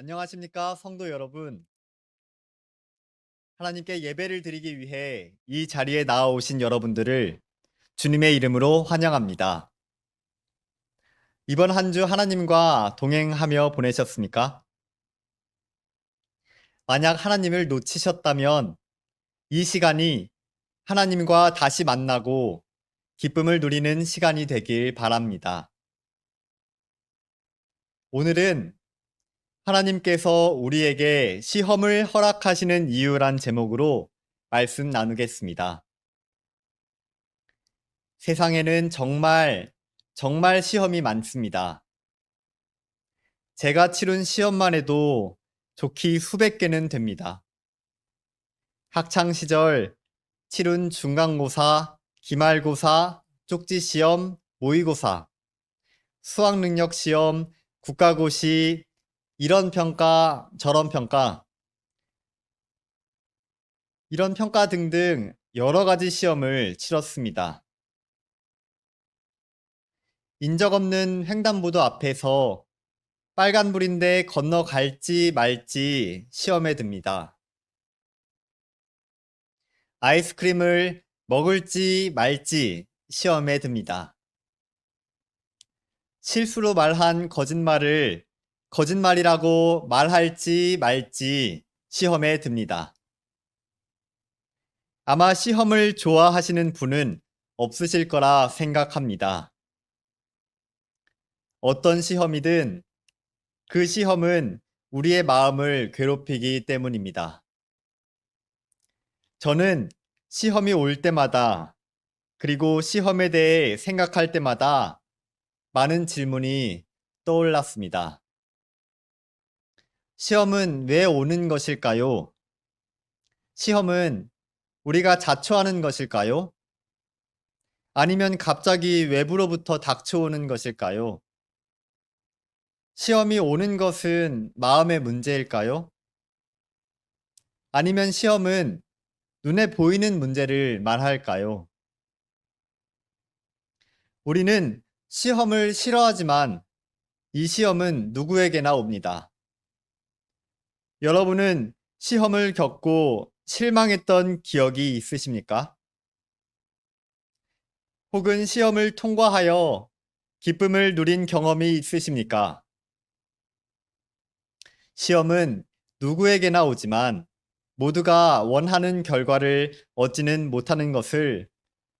안녕하십니까, 성도 여러분. 하나님께 예배를 드리기 위해 이 자리에 나아오신 여러분들을 주님의 이름으로 환영합니다. 이번 한 주 하나님과 동행하며 보내셨습니까? 만약 하나님을 놓치셨다면 이 시간이 하나님과 다시 만나고 기쁨을 누리는 시간이 되길 바랍니다. 오늘은 하나님께서 우리에게 시험을 허락하시는 이유란 제목으로 말씀 나누겠습니다. 세상에는 정말 시험이 많습니다. 제가 치룬 시험만 해도 좋기 수백 개는 됩니다. 학창 시절 치룬 중간고사, 기말고사, 쪽지시험, 모의고사, 수학능력 시험, 국가고시, 이런 평가, 저런 평가, 이런 평가 등등 여러 가지 시험을 치렀습니다. 인적 없는 횡단보도 앞에서 빨간불인데 건너갈지 말지 시험에 듭니다. 아이스크림을 먹을지 말지 시험에 듭니다. 실수로 말한 거짓말을 거짓말이라고 말할지 말지 시험에 듭니다. 아마 시험을 좋아하시는 분은 없으실 거라 생각합니다. 어떤 시험이든 그 시험은 우리의 마음을 괴롭히기 때문입니다. 저는 시험이 올 때마다 그리고 시험에 대해 생각할 때마다 많은 질문이 떠올랐습니다. 시험은 왜 오는 것일까요? 시험은 우리가 자초하는 것일까요? 아니면 갑자기 외부로부터 닥쳐오는 것일까요? 시험이 오는 것은 마음의 문제일까요? 아니면 시험은 눈에 보이는 문제를 말할까요? 우리는 시험을 싫어하지만 이 시험은 누구에게나 옵니다. 여러분은 시험을 겪고 실망했던 기억이 있으십니까? 혹은 시험을 통과하여 기쁨을 누린 경험이 있으십니까? 시험은 누구에게나 오지만 모두가 원하는 결과를 얻지는 못하는 것을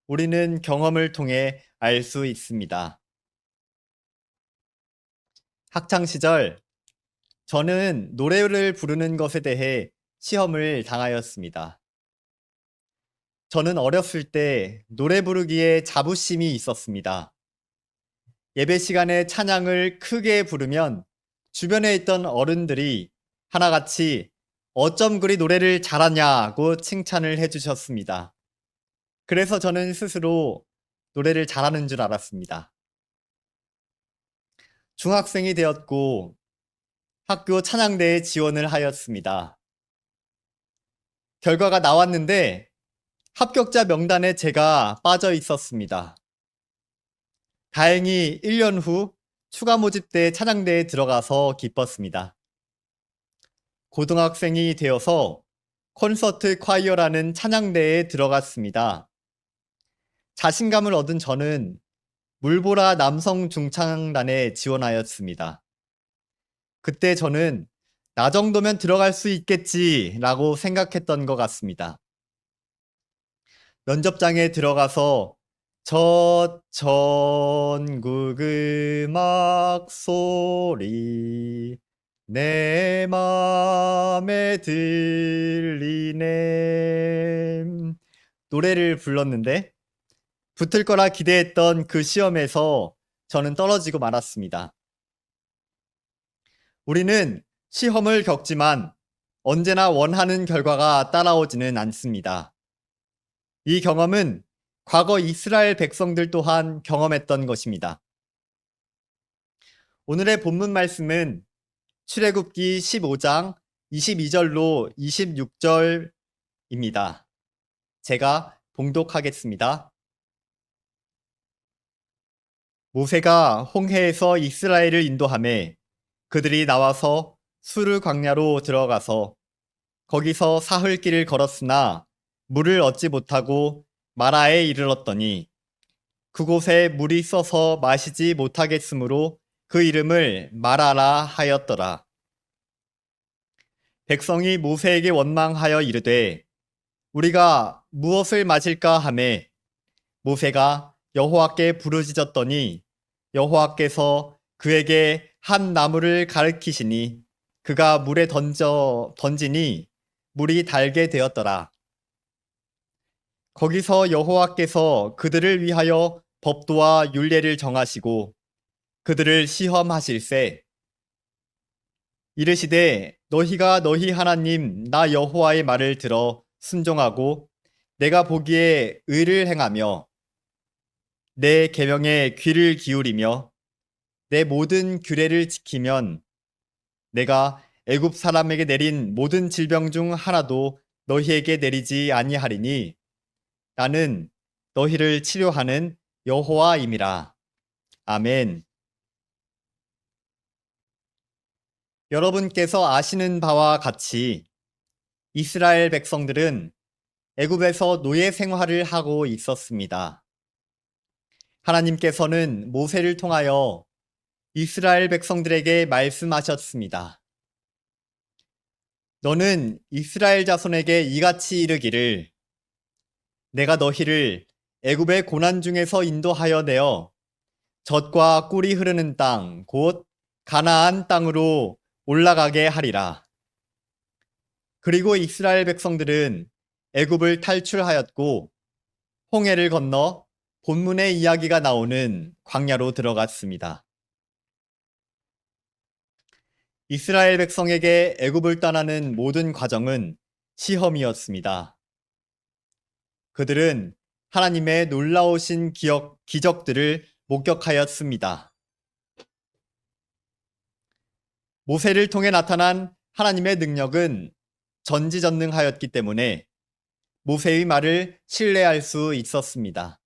우리는 경험을 통해 알 수 있습니다. 학창 시절 저는 노래를 부르는 것에 대해 시험을 당하였습니다. 저는 어렸을 때 노래 부르기에 자부심이 있었습니다. 예배 시간에 찬양을 크게 부르면 주변에 있던 어른들이 하나같이 어쩜 그리 노래를 잘하냐고 칭찬을 해주셨습니다. 그래서 저는 스스로 노래를 잘하는 줄 알았습니다. 중학생이 되었고 학교 찬양대에 지원을 하였습니다. 결과가 나왔는데 합격자 명단에 제가 빠져 있었습니다. 다행히 1년 후 추가 모집대 찬양대에 들어가서 기뻤습니다. 고등학생이 되어서 콘서트 콰이어라는 찬양대에 들어갔습니다. 자신감을 얻은 저는 물보라 남성 중창단에 지원하였습니다. 그때 저는 나 정도면 들어갈 수 있겠지라고 생각했던 것 같습니다. 면접장에 들어가서 저 전국 음악 소리 내 맘에 들리네 노래를 불렀는데 붙을 거라 기대했던 그 시험에서 저는 떨어지고 말았습니다. 우리는 시험을 겪지만 언제나 원하는 결과가 따라오지는 않습니다. 이 경험은 과거 이스라엘 백성들 또한 경험했던 것입니다. 오늘의 본문 말씀은 출애굽기 15장 22절로 26절입니다. 제가 봉독하겠습니다. 모세가 홍해에서 이스라엘을 인도하매 그들이 나와서 수르 광야로 들어가서 거기서 사흘길을 걸었으나 물을 얻지 못하고 마라에 이르렀더니 그곳에 물이 써서 마시지 못하겠으므로 그 이름을 마라라 하였더라. 백성이 모세에게 원망하여 이르되 우리가 무엇을 마실까 하매 모세가 여호와께 부르짖었더니 여호와께서 그에게 한 나무를 가리키시니 그가 물에 던지니 물이 달게 되었더라. 거기서 여호와께서 그들을 위하여 법도와 율례를 정하시고 그들을 시험하실세 이르시되 너희가 너희 하나님 나 여호와의 말을 들어 순종하고 내가 보기에 의를 행하며 내 계명에 귀를 기울이며 내 모든 규례를 지키면 내가 애굽 사람에게 내린 모든 질병 중 하나도 너희에게 내리지 아니하리니 나는 너희를 치료하는 여호와임이라. 아멘. 여러분께서 아시는 바와 같이 이스라엘 백성들은 애굽에서 노예 생활을 하고 있었습니다. 하나님께서는 모세를 통하여 이스라엘 백성들에게 말씀하셨습니다. 너는 이스라엘 자손에게 이같이 이르기를 내가 너희를 애굽의 고난 중에서 인도하여 내어 젖과 꿀이 흐르는 땅, 곧 가나안 땅으로 올라가게 하리라. 그리고 이스라엘 백성들은 애굽을 탈출하였고 홍해를 건너 본문의 이야기가 나오는 광야로 들어갔습니다. 이스라엘 백성에게 애굽을 떠나는 모든 과정은 시험이었습니다. 그들은 하나님의 놀라우신 기적들을 목격하였습니다. 모세를 통해 나타난 하나님의 능력은 전지전능하였기 때문에 모세의 말을 신뢰할 수 있었습니다.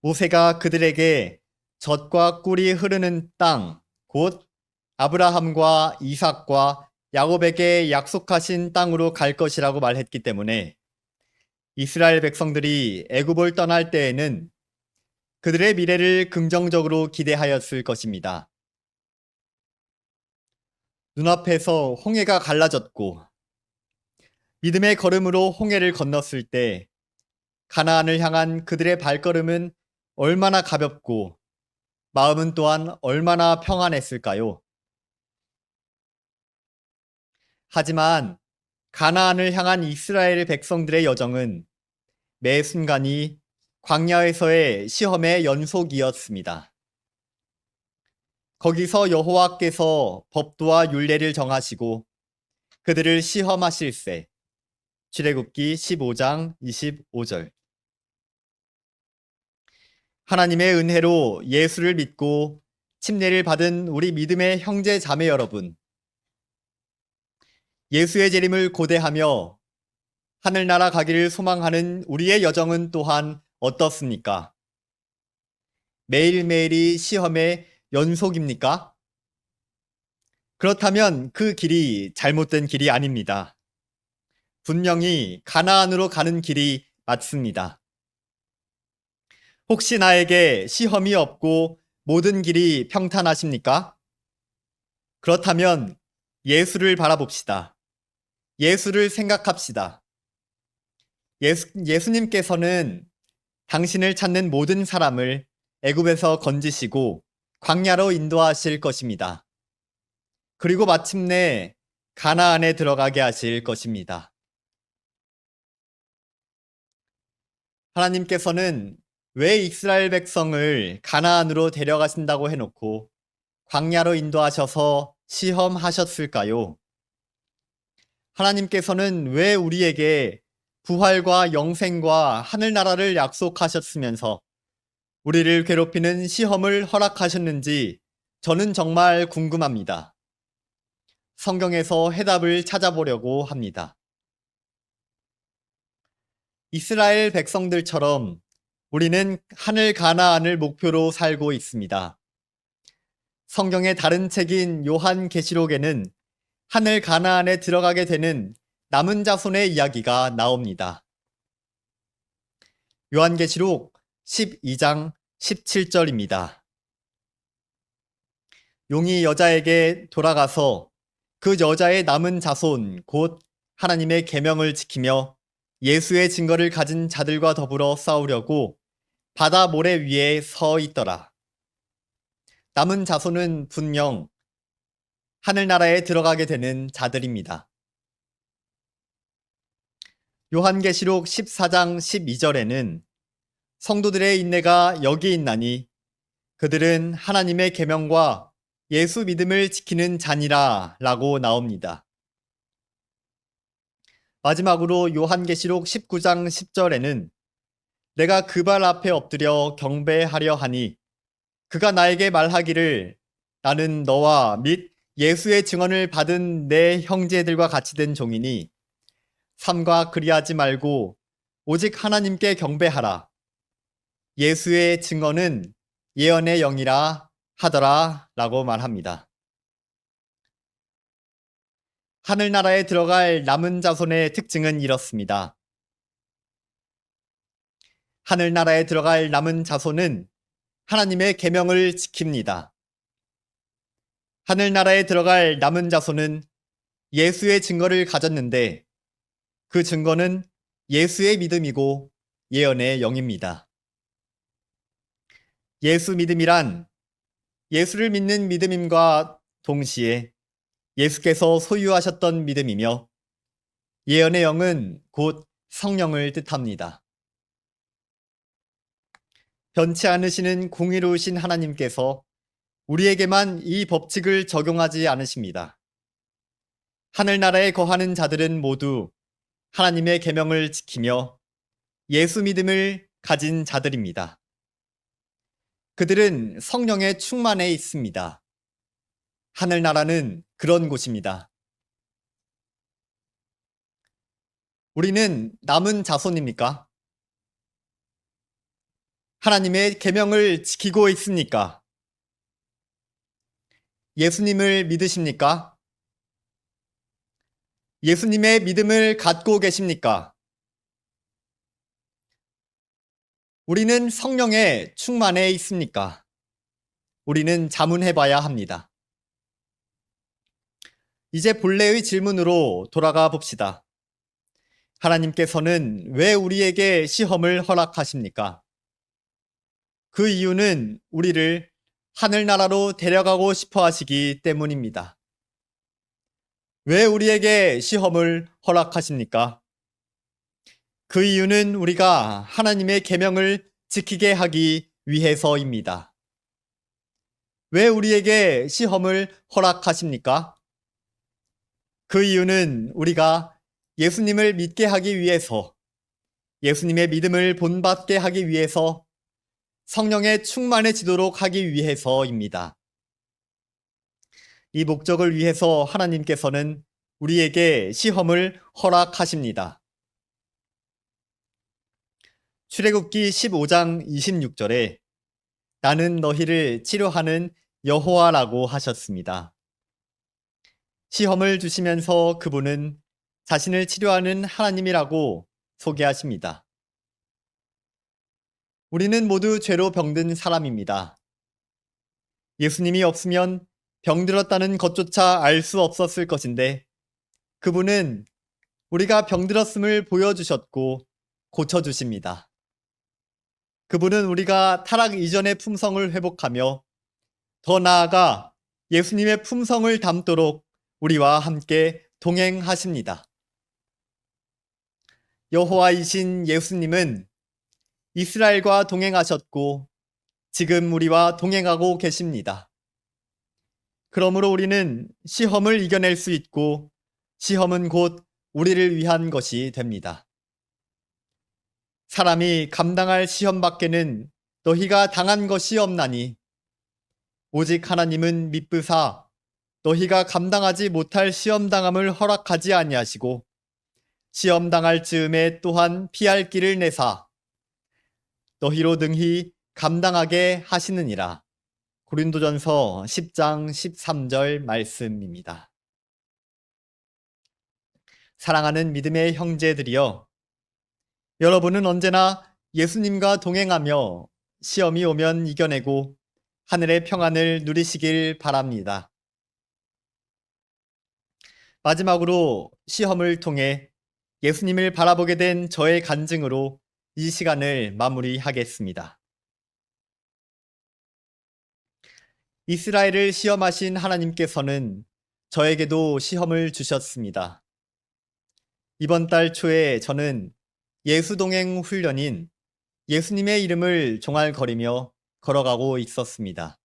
모세가 그들에게 젖과 꿀이 흐르는 땅, 곧 아브라함과 이삭과 야곱에게 약속하신 땅으로 갈 것이라고 말했기 때문에 이스라엘 백성들이 애굽을 떠날 때에는 그들의 미래를 긍정적으로 기대하였을 것입니다. 눈앞에서 홍해가 갈라졌고 믿음의 걸음으로 홍해를 건넜을 때 가나안을 향한 그들의 발걸음은 얼마나 가볍고 마음은 또한 얼마나 평안했을까요? 하지만 가나안을 향한 이스라엘 백성들의 여정은 매 순간이 광야에서의 시험의 연속이었습니다. 거기서 여호와께서 법도와 율례를 정하시고 그들을 시험하실세. 출애굽기 15장 25절. 하나님의 은혜로 예수를 믿고 침례를 받은 우리 믿음의 형제 자매 여러분. 예수의 재림을 고대하며 하늘나라 가기를 소망하는 우리의 여정은 또한 어떻습니까? 매일매일이 시험의 연속입니까? 그렇다면 그 길이 잘못된 길이 아닙니다. 분명히 가나안으로 가는 길이 맞습니다. 혹시 나에게 시험이 없고 모든 길이 평탄하십니까? 그렇다면 예수를 바라봅시다. 예수를 생각합시다. 예수님께서는 당신을 찾는 모든 사람을 애굽에서 건지시고 광야로 인도하실 것입니다. 그리고 마침내 가나안에 들어가게 하실 것입니다. 하나님께서는 왜 이스라엘 백성을 가나안으로 데려가신다고 해놓고 광야로 인도하셔서 시험하셨을까요? 하나님께서는 왜 우리에게 부활과 영생과 하늘나라를 약속하셨으면서 우리를 괴롭히는 시험을 허락하셨는지 저는 정말 궁금합니다. 성경에서 해답을 찾아보려고 합니다. 이스라엘 백성들처럼 우리는 하늘 가나안을 목표로 살고 있습니다. 성경의 다른 책인 요한계시록에는 하늘 가나안에 들어가게 되는 남은 자손의 이야기가 나옵니다. 요한계시록 12장 17절입니다. 용이 여자에게 돌아가서 그 여자의 남은 자손 곧 하나님의 계명을 지키며 예수의 증거를 가진 자들과 더불어 싸우려고 바다 모래 위에 서 있더라. 남은 자손은 분명 하늘나라에 들어가게 되는 자들입니다. 요한계시록 14장 12절에는 성도들의 인내가 여기 있나니 그들은 하나님의 계명과 예수 믿음을 지키는 자니라 라고 나옵니다. 마지막으로 요한계시록 19장 10절에는 내가 그 발 앞에 엎드려 경배하려 하니 그가 나에게 말하기를 나는 너와 및 예수의 증언을 받은 내 형제들과 같이 된 종이니 삼가 그리하지 말고 오직 하나님께 경배하라. 예수의 증언은 예언의 영이라 하더라 라고 말합니다. 하늘나라에 들어갈 남은 자손의 특징은 이렇습니다. 하늘나라에 들어갈 남은 자손은 하나님의 계명을 지킵니다. 하늘나라에 들어갈 남은 자손은 예수의 증거를 가졌는데 그 증거는 예수의 믿음이고 예언의 영입니다. 예수 믿음이란 예수를 믿는 믿음임과 동시에 예수께서 소유하셨던 믿음이며 예언의 영은 곧 성령을 뜻합니다. 변치 않으시는 공의로우신 하나님께서 우리에게만 이 법칙을 적용하지 않으십니다. 하늘나라에 거하는 자들은 모두 하나님의 계명을 지키며 예수 믿음을 가진 자들입니다. 그들은 성령의 충만에 있습니다. 하늘나라는 그런 곳입니다. 우리는 남은 자손입니까? 하나님의 계명을 지키고 있습니까? 예수님을 믿으십니까? 예수님의 믿음을 갖고 계십니까? 우리는 성령의 충만에 있습니까? 우리는 자문해 봐야 합니다. 이제 본래의 질문으로 돌아가 봅시다. 하나님께서는 왜 우리에게 시험을 허락하십니까? 그 이유는 우리를 하늘나라로 데려가고 싶어 하시기 때문입니다. 왜 우리에게 시험을 허락하십니까? 그 이유는 우리가 하나님의 계명을 지키게 하기 위해서입니다. 왜 우리에게 시험을 허락하십니까? 그 이유는 우리가 예수님을 믿게 하기 위해서, 예수님의 믿음을 본받게 하기 위해서, 성령에 충만해지도록 하기 위해서입니다. 이 목적을 위해서 하나님께서는 우리에게 시험을 허락하십니다. 출애굽기 15장 26절에 나는 너희를 치료하는 여호와라고 하셨습니다. 시험을 주시면서 그분은 자신을 치료하는 하나님이라고 소개하십니다. 우리는 모두 죄로 병든 사람입니다. 예수님이 없으면 병들었다는 것조차 알 수 없었을 것인데 그분은 우리가 병들었음을 보여주셨고 고쳐주십니다. 그분은 우리가 타락 이전의 품성을 회복하며 더 나아가 예수님의 품성을 담도록 우리와 함께 동행하십니다. 여호와이신 예수님은 이스라엘과 동행하셨고 지금 우리와 동행하고 계십니다. 그러므로 우리는 시험을 이겨낼 수 있고 시험은 곧 우리를 위한 것이 됩니다. 사람이 감당할 시험 밖에는 너희가 당한 것이 없나니 오직 하나님은 미쁘사 너희가 감당하지 못할 시험당함을 허락하지 아니하시고 시험당할 즈음에 또한 피할 길을 내사 너희로 능히 감당하게 하시느니라. 고린도전서 10장 13절 말씀입니다. 사랑하는 믿음의 형제들이여, 여러분은 언제나 예수님과 동행하며 시험이 오면 이겨내고 하늘의 평안을 누리시길 바랍니다. 마지막으로 시험을 통해 예수님을 바라보게 된 저의 간증으로 이 시간을 마무리하겠습니다. 이스라엘을 시험하신 하나님께서는 저에게도 시험을 주셨습니다. 이번 달 초에 저는 예수동행 훈련인 예수님의 이름을 종알거리며 걸어가고 있었습니다.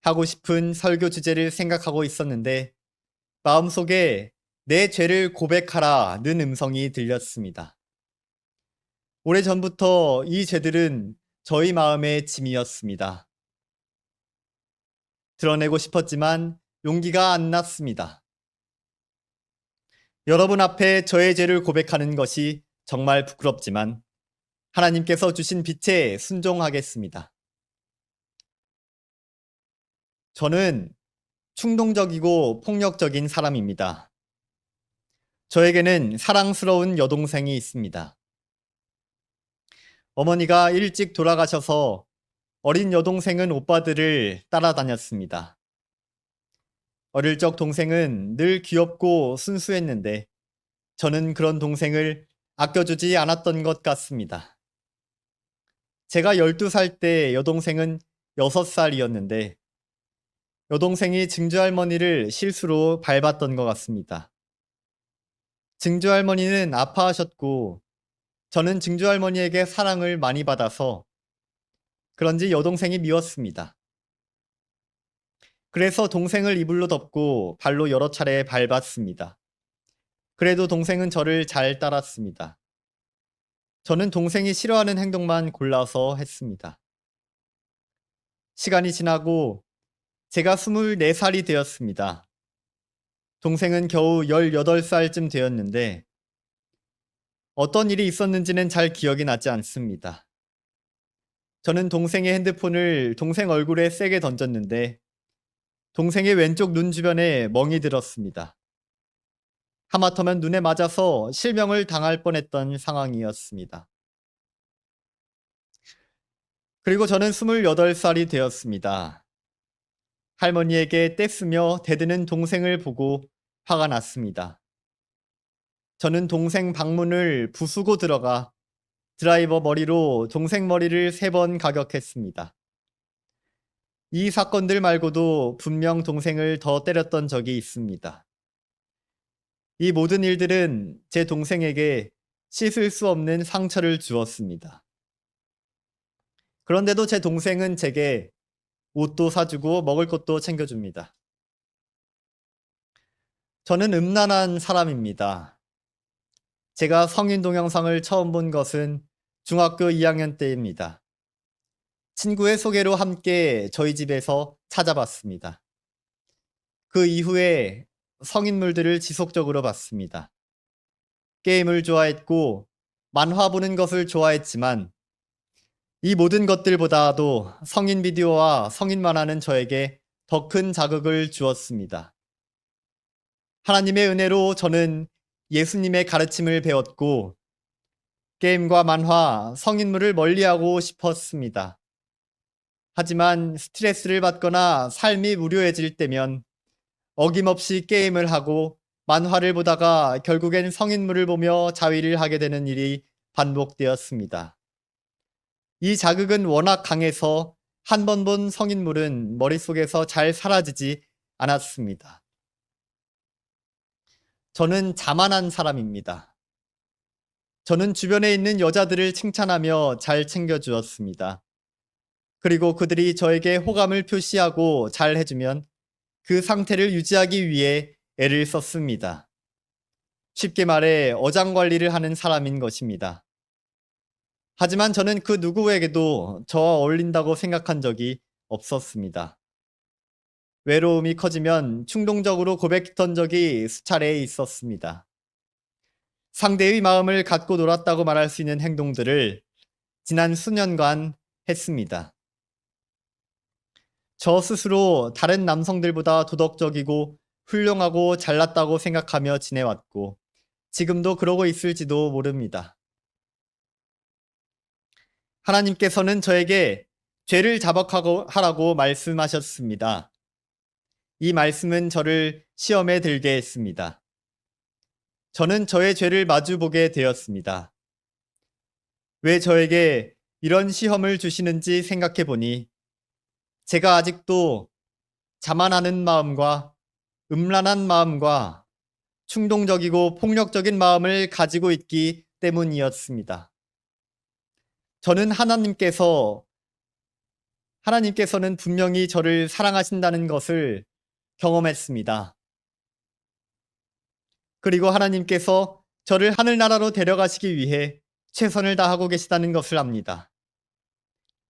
하고 싶은 설교 주제를 생각하고 있었는데 마음속에 내 죄를 고백하라는 음성이 들렸습니다. 오래전부터 이 죄들은 저희 마음의 짐이었습니다. 드러내고 싶었지만 용기가 안 났습니다. 여러분 앞에 저의 죄를 고백하는 것이 정말 부끄럽지만 하나님께서 주신 빛에 순종하겠습니다. 저는 충동적이고 폭력적인 사람입니다. 저에게는 사랑스러운 여동생이 있습니다. 어머니가 일찍 돌아가셔서 어린 여동생은 오빠들을 따라다녔습니다. 어릴 적 동생은 늘 귀엽고 순수했는데 저는 그런 동생을 아껴주지 않았던 것 같습니다. 제가 12살 때 여동생은 6살이었는데 여동생이 증조할머니를 실수로 밟았던 것 같습니다. 증조할머니는 아파하셨고 저는 증조할머니에게 사랑을 많이 받아서 그런지 여동생이 미웠습니다. 그래서 동생을 이불로 덮고 발로 여러 차례 밟았습니다. 그래도 동생은 저를 잘 따랐습니다. 저는 동생이 싫어하는 행동만 골라서 했습니다. 시간이 지나고 제가 24살이 되었습니다. 동생은 겨우 18살쯤 되었는데 어떤 일이 있었는지는 잘 기억이 나지 않습니다. 저는 동생의 핸드폰을 동생 얼굴에 세게 던졌는데 동생의 왼쪽 눈 주변에 멍이 들었습니다. 하마터면 눈에 맞아서 실명을 당할 뻔했던 상황이었습니다. 그리고 저는 28살이 되었습니다. 할머니에게 떼쓰며 대드는 동생을 보고 화가 났습니다. 저는 동생 방문을 부수고 들어가 드라이버 머리로 동생 머리를 3번 가격했습니다. 이 사건들 말고도 분명 동생을 더 때렸던 적이 있습니다. 이 모든 일들은 제 동생에게 씻을 수 없는 상처를 주었습니다. 그런데도 제 동생은 제게 옷도 사주고 먹을 것도 챙겨줍니다. 저는 음란한 사람입니다. 제가 성인 동영상을 처음 본 것은 중학교 2학년 때입니다. 친구의 소개로 함께 저희 집에서 찾아봤습니다. 그 이후에 성인물들을 지속적으로 봤습니다. 게임을 좋아했고 만화 보는 것을 좋아했지만 이 모든 것들보다도 성인 비디오와 성인 만화는 저에게 더 큰 자극을 주었습니다. 하나님의 은혜로 저는 예수님의 가르침을 배웠고 게임과 만화, 성인물을 멀리하고 싶었습니다. 하지만 스트레스를 받거나 삶이 무료해질 때면 어김없이 게임을 하고 만화를 보다가 결국엔 성인물을 보며 자위를 하게 되는 일이 반복되었습니다. 이 자극은 워낙 강해서 한 번 본 성인물은 머릿속에서 잘 사라지지 않았습니다. 저는 자만한 사람입니다. 저는 주변에 있는 여자들을 칭찬하며 잘 챙겨주었습니다. 그리고 그들이 저에게 호감을 표시하고 잘 해주면 그 상태를 유지하기 위해 애를 썼습니다. 쉽게 말해 어장관리를 하는 사람인 것입니다. 하지만 저는 그 누구에게도 저와 어울린다고 생각한 적이 없었습니다. 외로움이 커지면 충동적으로 고백했던 적이 수차례 있었습니다. 상대의 마음을 갖고 놀았다고 말할 수 있는 행동들을 지난 수년간 했습니다. 저 스스로 다른 남성들보다 도덕적이고 훌륭하고 잘났다고 생각하며 지내왔고, 지금도 그러고 있을지도 모릅니다. 하나님께서는 저에게 죄를 자복하라고 말씀하셨습니다. 이 말씀은 저를 시험에 들게 했습니다. 저는 저의 죄를 마주보게 되었습니다. 왜 저에게 이런 시험을 주시는지 생각해 보니 제가 아직도 자만하는 마음과 음란한 마음과 충동적이고 폭력적인 마음을 가지고 있기 때문이었습니다. 저는 하나님께서는 분명히 저를 사랑하신다는 것을 경험했습니다. 그리고 하나님께서 저를 하늘나라로 데려가시기 위해 최선을 다하고 계시다는 것을 압니다.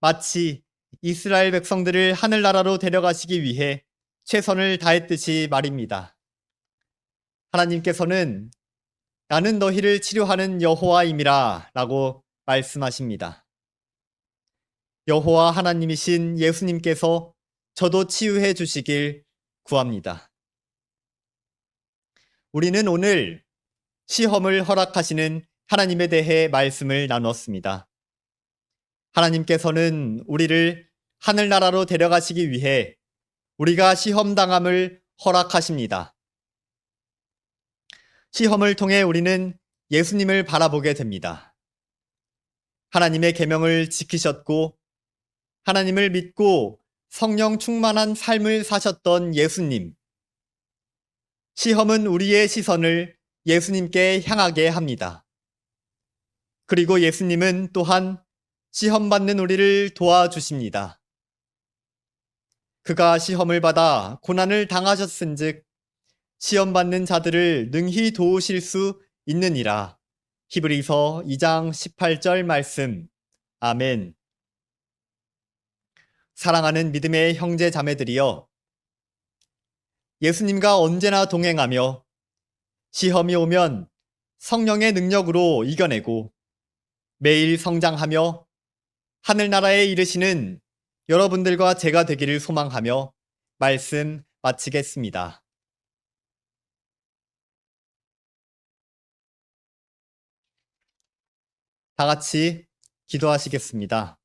마치 이스라엘 백성들을 하늘나라로 데려가시기 위해 최선을 다했듯이 말입니다. 하나님께서는 나는 너희를 치료하는 여호와임이라 라고 말씀하십니다. 여호와 하나님이신 예수님께서 저도 치유해 주시길 구합니다. 우리는 오늘 시험을 허락하시는 하나님에 대해 말씀을 나눴습니다. 하나님께서는 우리를 하늘나라로 데려가시기 위해 우리가 시험당함을 허락하십니다. 시험을 통해 우리는 예수님을 바라보게 됩니다. 하나님의 계명을 지키셨고 하나님을 믿고 성령 충만한 삶을 사셨던 예수님. 시험은 우리의 시선을 예수님께 향하게 합니다. 그리고 예수님은 또한 시험받는 우리를 도와주십니다. 그가 시험을 받아 고난을 당하셨은즉 시험받는 자들을 능히 도우실 수 있느니라. 히브리서 2장 18절 말씀. 아멘. 사랑하는 믿음의 형제 자매들이여, 예수님과 언제나 동행하며 시험이 오면 성령의 능력으로 이겨내고 매일 성장하며 하늘나라에 이르시는 여러분들과 제가 되기를 소망하며 말씀 마치겠습니다. 다 같이 기도하시겠습니다.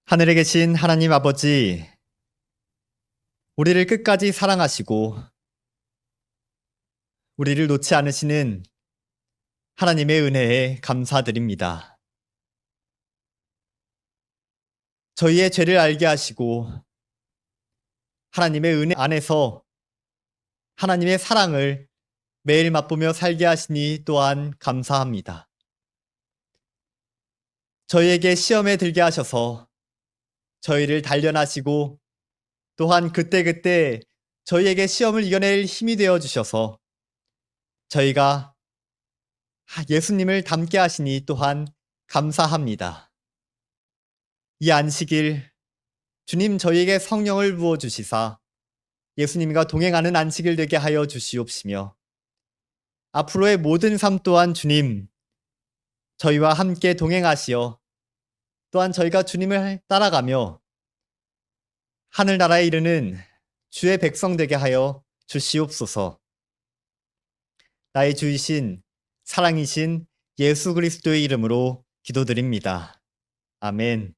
하늘에 계신 하나님 아버지, 우리를 끝까지 사랑하시고 우리를 놓지 않으시는 하나님의 은혜에 감사드립니다. 저희의 죄를 알게 하시고 하나님의 은혜 안에서 하나님의 사랑을 매일 맛보며 살게 하시니 또한 감사합니다. 저희에게 시험에 들게 하셔서 저희를 단련하시고 또한 그때그때 저희에게 시험을 이겨낼 힘이 되어 주셔서 저희가 예수님을 닮게 하시니 또한 감사합니다. 이 안식일 주님 저희에게 성령을 부어 주시사 예수님과 동행하는 안식일 되게 하여 주시옵시며 앞으로의 모든 삶 또한 주님 저희와 함께 동행하시어 또한 저희가 주님을 따라가며 하늘나라에 이르는 주의 백성 되게 하여 주시옵소서. 나의 주이신 사랑이신 예수 그리스도의 이름으로 기도드립니다. 아멘.